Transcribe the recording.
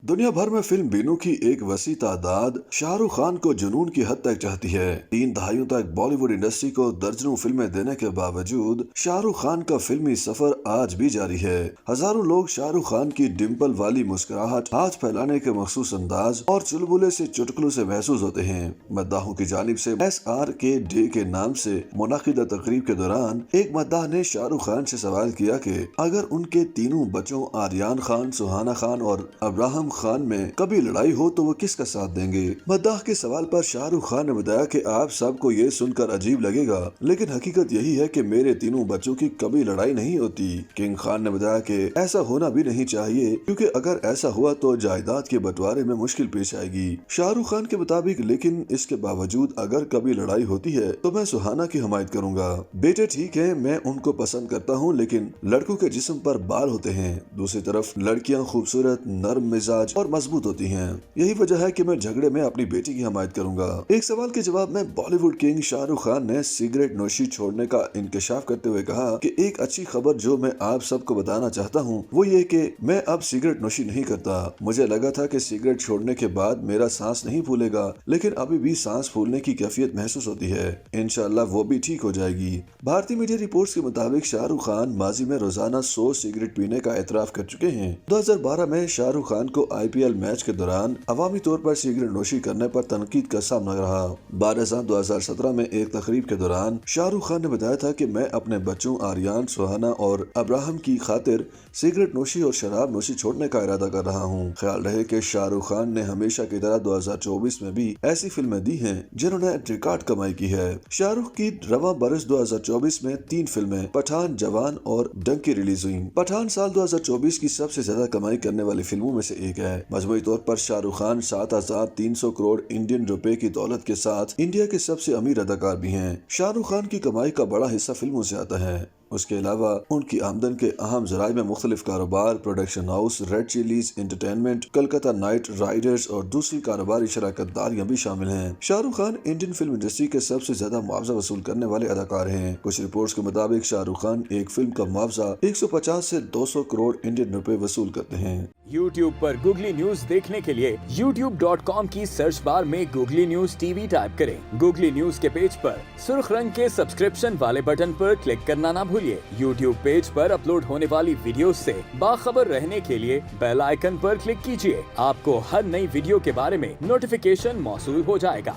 दुनिया भर में फिल्म बीनों की एक वसी तादाद शाहरुख खान को जुनून की हद तक चाहती है। 3 दहाइयों तक बॉलीवुड इंडस्ट्री को दर्जनों फिल्में देने के बावजूद शाहरुख खान का फिल्मी सफर आज भी जारी है। हजारों लोग शाहरुख खान की डिम्पल वाली मुस्कुराहट, हाथ फैलाने के मखसूस अंदाज और चुलबुले से चुटकुलों से महसूस होते हैं। मद्दाहों की जानिब से SRK डे के नाम से मुनाकिदा तकरीब के दौरान एक मद्दाह ने शाहरुख खान से सवाल किया कि अगर उनके तीनों बच्चों आर्यान खान, सुहाना खान और अब्राहम खान में कभी लड़ाई हो तो वो किसका साथ देंगे। मद्दाह के सवाल पर शाहरुख खान ने बताया कि आप सबको ये सुनकर अजीब लगेगा, लेकिन हकीकत यही है कि मेरे तीनों बच्चों की कभी लड़ाई नहीं होती। किंग खान ने बताया कि ऐसा होना भी नहीं चाहिए, क्योंकि अगर ऐसा हुआ तो जायदाद के बंटवारे में मुश्किल पेश आएगी। शाहरुख खान के मुताबिक लेकिन इसके बावजूद अगर कभी लड़ाई होती है तो मैं सुहाना की हमायत करूंगा। बेटे ठीक है, मैं उनको पसंद करता हूँ, लेकिन लड़कों के जिस्म पर बाल होते हैं। दूसरी तरफ लड़कियाँ खूबसूरत, नर्म मिजाज और मजबूत होती हैं। यही वजह है कि मैं झगड़े में अपनी बेटी की हमायत करूंगा। एक सवाल के जवाब में बॉलीवुड किंग शाहरुख खान ने सिगरेट नोशी छोड़ने का इंकशाफ करते हुए कहा कि एक अच्छी खबर जो मैं आप सबको बताना चाहता हूं वो ये कि मैं अब सिगरेट नोशी नहीं करता। मुझे लगा था कि सिगरेट छोड़ने के बाद मेरा सांस नहीं फूलेगा, लेकिन अभी भी सांस फूलने की कैफियत महसूस होती है। इंशाअल्लाह वो भी ठीक हो जाएगी। भारतीय मीडिया रिपोर्ट्स के मुताबिक शाहरुख खान माजी में रोजाना 100 सिगरेट पीने का एतराफ कर चुके हैं। 2012 में शाहरुख खान को IPL मैच के दौरान अवामी तौर पर सिगरेट नोशी करने पर तनकीद का सामना रहा। 12 2017 में एक तकरीब के दौरान शाहरुख खान ने बताया था कि मैं अपने बच्चों आर्यान, सुहाना और अब्राहम की खातिर सिगरेट नोशी और शराब नोशी छोड़ने का इरादा कर रहा हूँ। ख्याल रहे कि शाहरुख खान ने हमेशा की तरह 2024 में भी ऐसी फिल्में दी हैं जिन्होंने रिकॉर्ड कमाई की है। शाहरुख की रवां बरस 2024 में 3 फिल्में पठान, जवान और डंकी रिलीज हुई। पठान साल 2024 की सबसे ज्यादा कमाई करने वाली फिल्मों में से एक है। मजमूई तौर पर शाहरुख खान 7,300 करोड़ इंडियन रुपए की दौलत के साथ इंडिया के सबसे अमीर अदाकार भी हैं। शाहरुख खान की कमाई का बड़ा हिस्सा फिल्मों से आता है। उसके अलावा उनकी आमदन के अहम जराये में मुख्तलिफ कारोबार, production house, red chillies entertainment, Calcutta night Riders और दूसरी कारोबारी शराकतदारियां भी शामिल हैं। Shahrukh Khan Indian film industry के सबसे ज्यादा मुआवजा वसूल करने वाले अदाकार हैं। कुछ रिपोर्ट्स के मुताबिक शाहरुख खान एक फिल्म का मुआवजा 150 से 200 करोड़ इंडियन रुपए वसूल करते हैं। YouTube पर गूगली न्यूज देखने के लिए youtube.com की सर्च बार में गूगली न्यूज TV टाइप करें। गूगली न्यूज के पेज पर सुर्ख रंग के सब्सक्रिप्शन वाले बटन पर क्लिक करना ना भूलिए। YouTube पेज पर अपलोड होने वाली वीडियो से बाखबर रहने के लिए बेल आइकन पर क्लिक कीजिए। आपको हर नई वीडियो के बारे में नोटिफिकेशन मौसूल हो जाएगा।